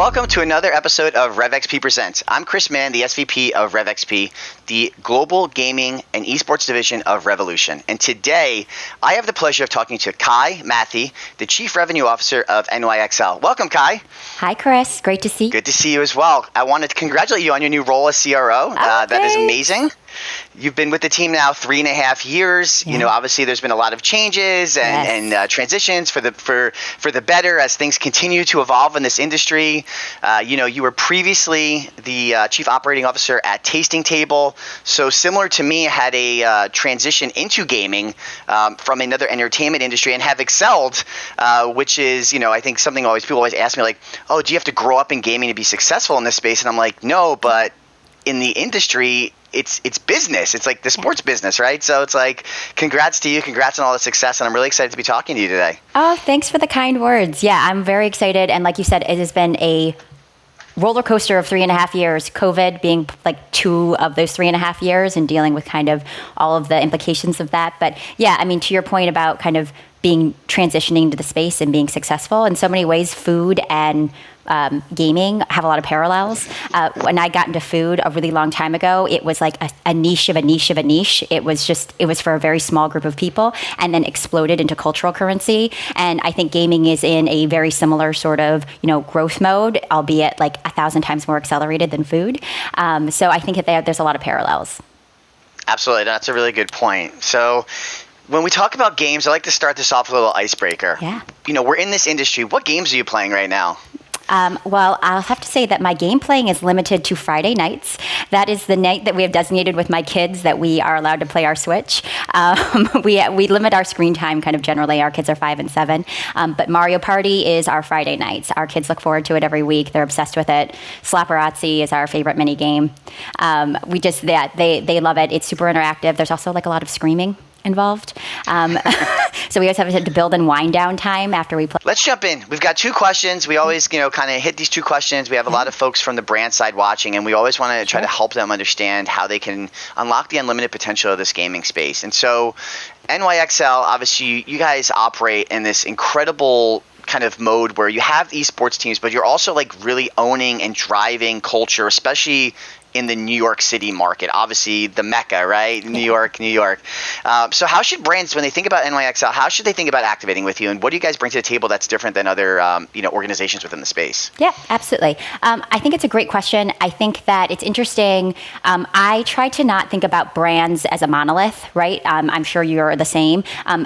Welcome to another episode of REV Presents. I'm Chris Mann, the SVP of REV, the global gaming and esports division of Revolution. And today, I have the pleasure of talking to Kai Mathey, the Chief Revenue Officer of NYXL. Welcome, Kai. Hi, Chris. Great to see you. Good to see you as well. I wanted to congratulate you on your new role as CRO. That is amazing. You've been with the team now 3.5 years. Yeah. You know, obviously there's been a lot of changes and transitions for the better as things continue to evolve in this industry. You were previously the Chief Operating Officer at Tasting Table. So similar to me, had a transition into gaming from another entertainment industry and have excelled, which is, I think something people always ask me like, oh, do you have to grow up in gaming to be successful in this space? And I'm like, no, but in the industry, it's business. It's like the sports business, right? So it's like, congrats to you. Congrats on all the success. And I'm really excited to be talking to you today. Oh, thanks for the kind words. Yeah, I'm very excited. And like you said, it has been a roller coaster of 3.5 years, COVID being like 2 of those 3.5 years and dealing with kind of all of the implications of that. But yeah, I mean, to your point about kind of transitioning to the space and being successful in so many ways, food and gaming have a lot of parallels. When I got into food a really long time ago, it was like a niche of a niche of a niche. It was for a very small group of people and then exploded into cultural currency. And I think gaming is in a very similar sort of, growth mode, albeit like 1,000 times more accelerated than food. So I think that there's a lot of parallels. Absolutely. That's a really good point. So when we talk about games, I like to start this off with a little icebreaker. Yeah. We're in this industry. What games are you playing right now? Well, I'll have to say that my game playing is limited to Friday nights. That is the night that we have designated with my kids that we are allowed to play our Switch. We limit our screen time kind of generally. Our kids are 5 and 7. But Mario Party is our Friday nights. Our kids look forward to it every week. They're obsessed with it. Slapperazzi is our favorite mini game. They love it. It's super interactive. There's also like a lot of screaming involved. So we always have to build in wind down time after we play. Let's jump in. We've got 2 questions. We always, kind of hit these 2 questions. We have a lot of folks from the brand side watching, and we always want to try to help them understand how they can unlock the unlimited potential of this gaming space. And so NYXL, obviously, you guys operate in this incredible kind of mode where you have esports teams, but you're also like really owning and driving culture, especially in the New York City market, obviously the Mecca, right? New York. So how should brands, when they think about NYXL, how should they think about activating with you? And what do you guys bring to the table that's different than other, organizations within the space? Yeah, absolutely. I think it's a great question. I think that it's interesting. I try to not think about brands as a monolith, right? I'm sure you're the same.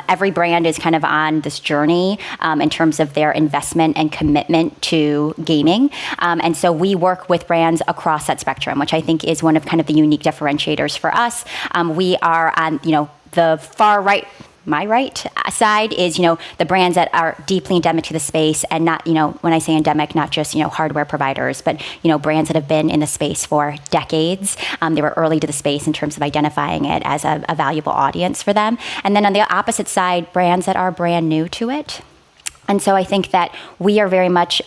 Every brand is kind of on this journey in terms of their investment and commitment to gaming. And so we work with brands across that spectrum, which I think is one of kind of the unique differentiators for us. We are on, the far right. My right side is, the brands that are deeply endemic to the space, and not, when I say endemic, not just, hardware providers, but, brands that have been in the space for decades. They were early to the space in terms of identifying it as a valuable audience for them. And then on the opposite side, brands that are brand new to it. And so I think that we are very much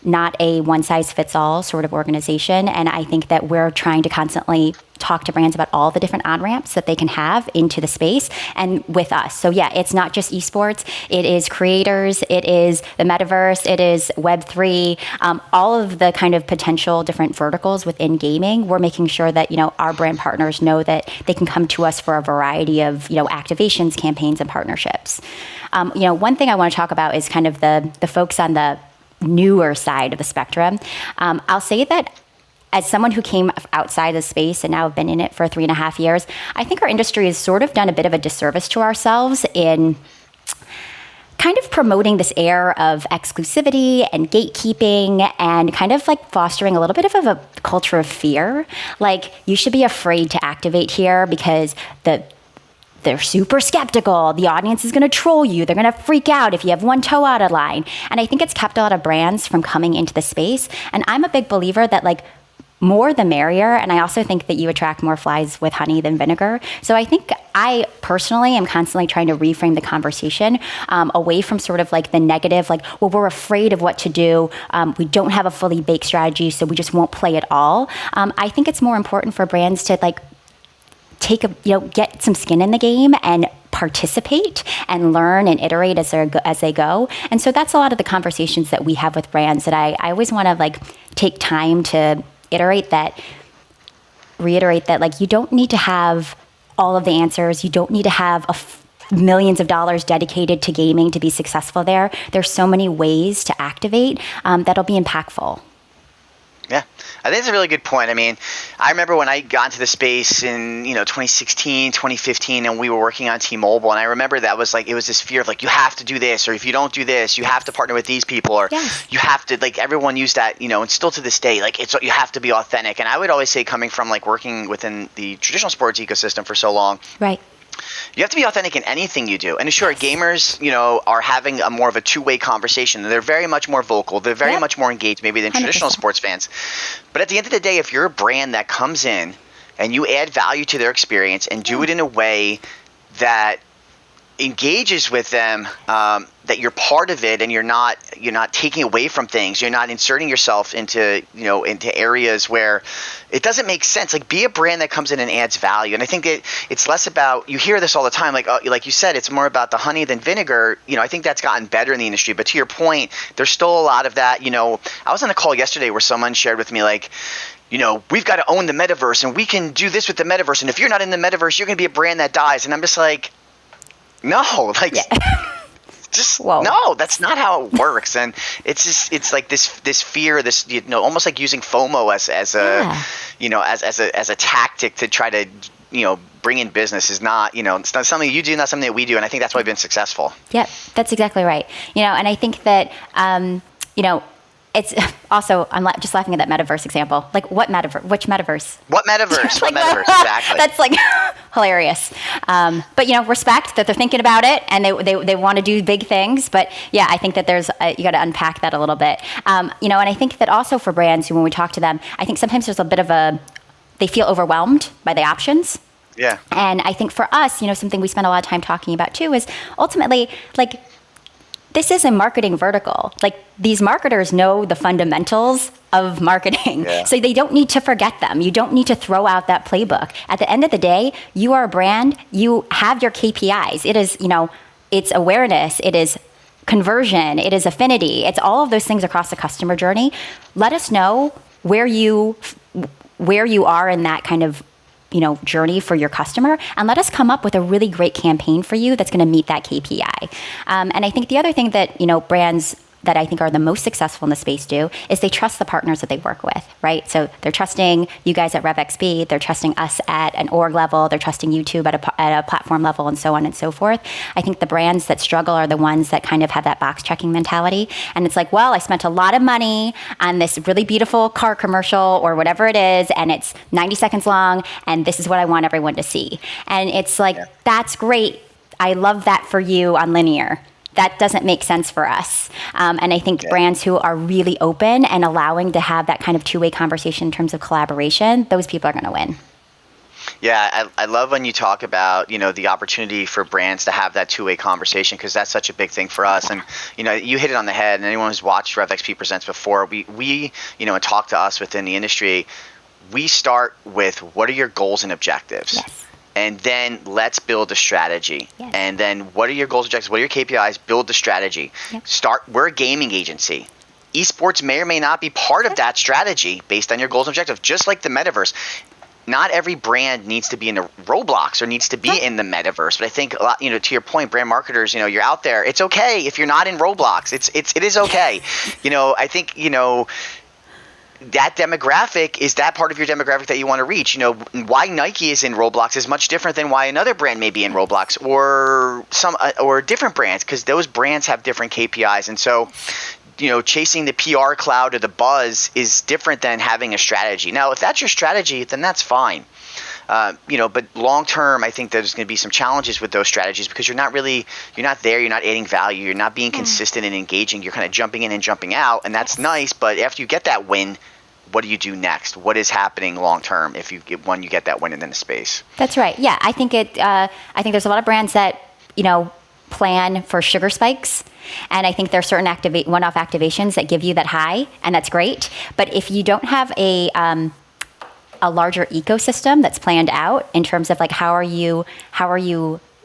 not a one-size-fits-all sort of organization. And I think that we're trying to constantly talk to brands about all the different on-ramps that they can have into the space and with us. So yeah, it's not just esports. It is creators. It is the metaverse. It is Web3. All of the kind of potential different verticals within gaming, we're making sure that, our brand partners know that they can come to us for a variety of, activations, campaigns, and partnerships. One thing I want to talk about is kind of the folks on the newer side of the spectrum. I'll say that as someone who came outside the space and now have been in it for 3.5 years, I think our industry has sort of done a bit of a disservice to ourselves in kind of promoting this air of exclusivity and gatekeeping and kind of like fostering a little bit of a culture of fear. Like, you should be afraid to activate here because they're super skeptical. The audience is going to troll you. They're going to freak out if you have one toe out of line. And I think it's kept a lot of brands from coming into the space. And I'm a big believer that like more the merrier. And I also think that you attract more flies with honey than vinegar. So I think I personally am constantly trying to reframe the conversation away from sort of like the negative, like, well, we're afraid of what to do. We don't have a fully baked strategy, so we just won't play it all. I think it's more important for brands to like get some skin in the game and participate and learn and iterate as they go. And so that's a lot of the conversations that we have with brands that I always want to like take time to reiterate that like you don't need to have all of the answers. You don't need to have millions of dollars dedicated to gaming to be successful there. There's so many ways to activate that'll be impactful. Yeah, I think it's a really good point. I mean, I remember when I got into the space in 2016, 2015, and we were working on T-Mobile, and I remember that was like, it was this fear of like, you have to do this, or if you don't do this, you have to partner with these people, or you have to, like, everyone used that, and still to this day, like, you have to be authentic. And I would always say, coming from like working within the traditional sports ecosystem for so long, right, you have to be authentic in anything you do. And sure, gamers, are having a more of a two-way conversation. They're very much more vocal. They're very much more engaged maybe than 100%. Traditional sports fans. But at the end of the day, if you're a brand that comes in and you add value to their experience and do it in a way that engages with them, that you're part of it and you're not taking away from things, you're not inserting yourself into areas where it doesn't make sense. Like, be a brand that comes in and adds value. And I think it's less about, you hear this all the time, like you said, it's more about the honey than vinegar. I think that's gotten better in the industry, but to your point, there's still a lot of that. I was on a call yesterday where someone shared with me, like, we've got to own the metaverse and we can do this with the metaverse, and if you're not in the metaverse, you're going to be a brand that dies. And I'm just like, no, like, just no, that's not how it works. And it's like this fear, this, almost like using FOMO as a tactic to try to, bring in business is not, it's not something you do, not something that we do. And I think that's why we've been successful. Yep, that's exactly right. And I think that, it's also, I'm just laughing at that metaverse example. Like, what metaverse? Which metaverse? What metaverse? What metaverse? Exactly. That's like hilarious. But respect that they're thinking about it and they want to do big things. But yeah, I think that there's you got to unpack that a little bit. And I think that also for brands, when we talk to them, I think sometimes there's a bit of they feel overwhelmed by the options. Yeah. And I think for us, something we spend a lot of time talking about too is ultimately, like, this is a marketing vertical. Like, these marketers know the fundamentals of marketing. Yeah. So they don't need to forget them. You don't need to throw out that playbook. At the end of the day, you are a brand. You have your KPIs. It is, it's awareness. It is conversion. It is affinity. It's all of those things across the customer journey. Let us know where you are in that kind of journey for your customer, and let us come up with a really great campaign for you that's going to meet that KPI. And I think the other thing that, brands that I think are the most successful in the space do is they trust the partners that they work with, right? So they're trusting you guys at RevXB, they're trusting us at an org level, they're trusting YouTube at a platform level, and so on and so forth. I think the brands that struggle are the ones that kind of have that box checking mentality. And it's like, well, I spent a lot of money on this really beautiful car commercial or whatever it is, and it's 90 seconds long, and this is what I want everyone to see. And it's like, that's great. I love that for you on linear. That doesn't make sense for us. And I think brands who are really open and allowing to have that kind of two-way conversation in terms of collaboration, those people are going to win. Yeah, I love when you talk about, the opportunity for brands to have that two-way conversation, because that's such a big thing for us. And, you hit it on the head. And anyone who's watched RevXP Presents before, we and talk to us within the industry, we start with, what are your goals and objectives? Yes. And then let's build a strategy. Yes. And then what are your goals, objectives? What are your KPIs? Build the strategy. Yep. We're a gaming agency. Esports may or may not be part of that strategy based on your goals and objectives, just like the metaverse. Not every brand needs to be in the Roblox or needs to be in the metaverse. But I think a lot, to your point, brand marketers, you're out there. It's okay if you're not in Roblox. It is okay. I think, that demographic is that part of your demographic that you want to reach. Why Nike is in Roblox is much different than why another brand may be in Roblox, or or different brands, because those brands have different KPIs. And so, chasing the PR cloud or the buzz is different than having a strategy. Now, if that's your strategy, then that's fine. But long term, I think there's going to be some challenges with those strategies, because you're not there, you're not adding value, you're not being consistent and engaging, you're kind of jumping in and jumping out, and that's nice. But after you get that win, what do you do next? What is happening long term if you get that win in the space? That's right. Yeah, I think there's a lot of brands that plan for sugar spikes, and I think there are certain one-off activations that give you that high, and that's great. But if you don't have a larger ecosystem that's planned out in terms of, like, how are you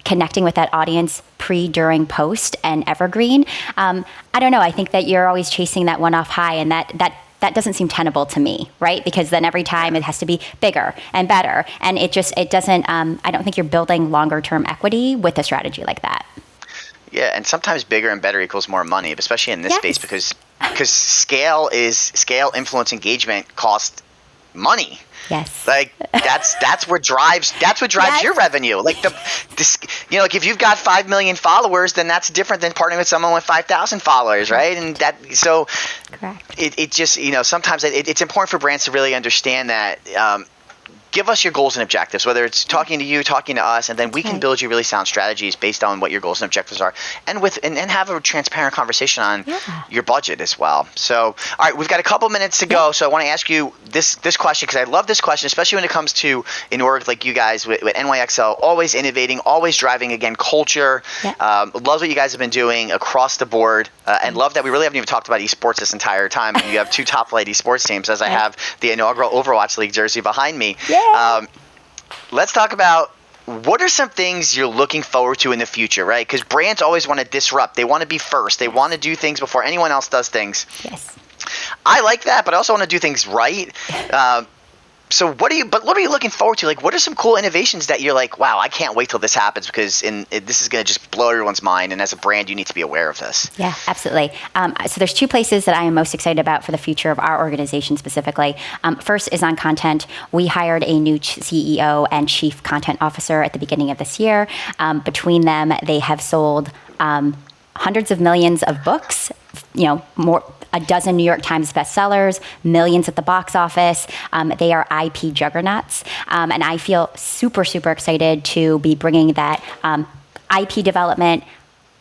connecting with that audience pre, during, post, and evergreen. I don't know. I think that you're always chasing that one-off high, and that doesn't seem tenable to me, right? Because then every time it has to be bigger and better, and it doesn't. I don't think you're building longer-term equity with a strategy like that. Yeah, and sometimes bigger and better equals more money, especially in this space, because scale, influence, engagement cost money. Yes. Like that's what drives your revenue. Like like if you've got 5 million followers, then that's different than partnering with someone with 5,000 followers, right? And Correct. It just, sometimes it's important for brands to really understand that. Give us your goals and objectives, whether it's talking to you, talking to us, and then we can build you really sound strategies based on what your goals and objectives are, and have a transparent conversation on your budget as well. So, all right, we've got a couple minutes to go, so I want to ask you this question, because I love this question, especially when it comes to an org like you guys with NYXL, always innovating, always driving, again, culture. Love what you guys have been doing across the board, and love that we really haven't even talked about esports this entire time. You have 2 top-flight esports teams, as I have the inaugural Overwatch League jersey behind me. Let's talk about what are some things you're looking forward to in the future, right? Because brands always want to disrupt. They want to be first. They want to do things before anyone else does things. Yes. I like that, but I also want to do things right. So what are you looking forward to? Like, what are some cool innovations that you're like, wow, I can't wait till this happens, because this is going to just blow everyone's mind. And as a brand, you need to be aware of this. Yeah, absolutely. So there's 2 places that I am most excited about for the future of our organization specifically. First is on content. We hired a new CEO and chief content officer at the beginning of this year. Between them, they have sold hundreds of millions of books, a dozen New York Times bestsellers, millions at the box office. They are IP juggernauts. And I feel super, super excited to be bringing that IP development,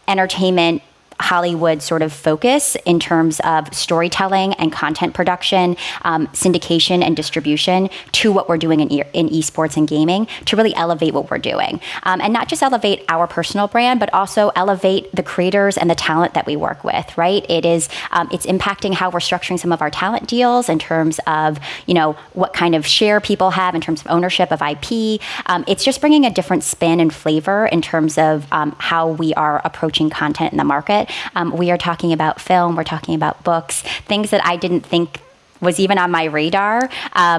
entertainment, Hollywood sort of focus in terms of storytelling and content production, syndication and distribution to what we're doing in esports and gaming to really elevate what we're doing. And not just elevate our personal brand, but also elevate the creators and the talent that we work with, right? It's impacting how we're structuring some of our talent deals in terms of, what kind of share people have in terms of ownership of IP. It's just bringing a different spin and flavor in terms of how we are approaching content in the market. We are talking about film, we're talking about books, things that I didn't think was even on my radar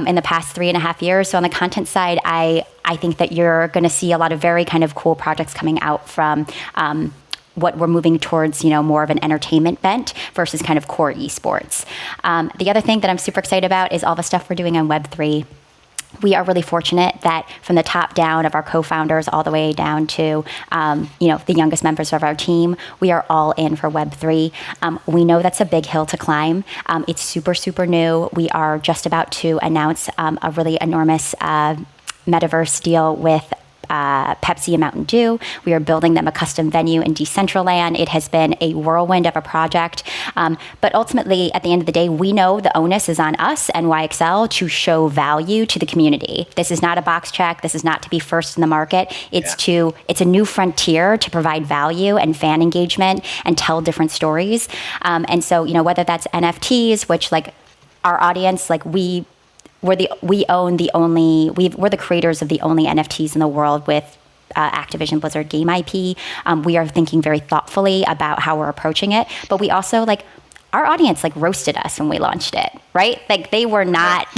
in the past 3.5 years. So on the content side, I think that you're going to see a lot of very kind of cool projects coming out from what we're moving towards, more of an entertainment bent versus kind of core esports. The other thing that I'm super excited about is all the stuff we're doing on Web3. We are really fortunate that from the top down of our co-founders all the way down to, the youngest members of our team, we are all in for Web3. We know that's a big hill to climb. It's super, super new. We are just about to announce a really enormous metaverse deal with Pepsi and Mountain Dew. We are building them a custom venue in Decentraland. It has been a whirlwind of a project. But ultimately, at the end of the day, we know the onus is on us, NYXL, to show value to the community. This is not a box check. This is not to be first in the market. It's a new frontier to provide value and fan engagement and tell different stories. And so, whether that's NFTs, which our audience, we're the creators of the only NFTs in the world with Activision Blizzard game IP. We are thinking very thoughtfully about how we're approaching it, but we also our audience roasted us when we launched it, right? They were not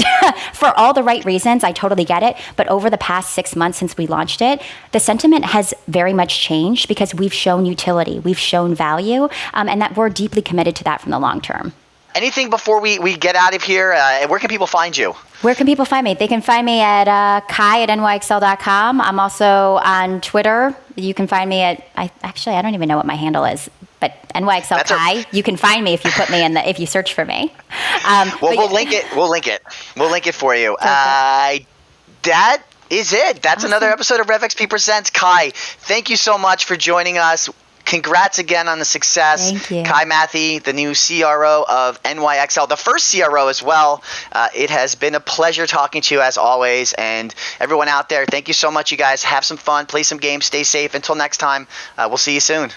for all the right reasons. I totally get it. But over the past 6 months since we launched it, the sentiment has very much changed because we've shown utility, we've shown value, and that we're deeply committed to that from the long term. Anything before we get out of here? Where can people find you? Where can people find me? They can find me at kai@nyxl.com. I'm also on Twitter. You can find me at, I don't even know what my handle is, but NYXL Kai. You can find me if you put me if you search for me. We'll link it. We'll link it for you. That is it. That's awesome. Another episode of RevXP Presents. Kai, thank you so much for joining us. Congrats again on the success. Thank you. Kai Mathey, the new CRO of NYXL, the first CRO as well. It has been a pleasure talking to you as always. And everyone out there, thank you so much, you guys. Have some fun, play some games, stay safe. Until next time, we'll see you soon.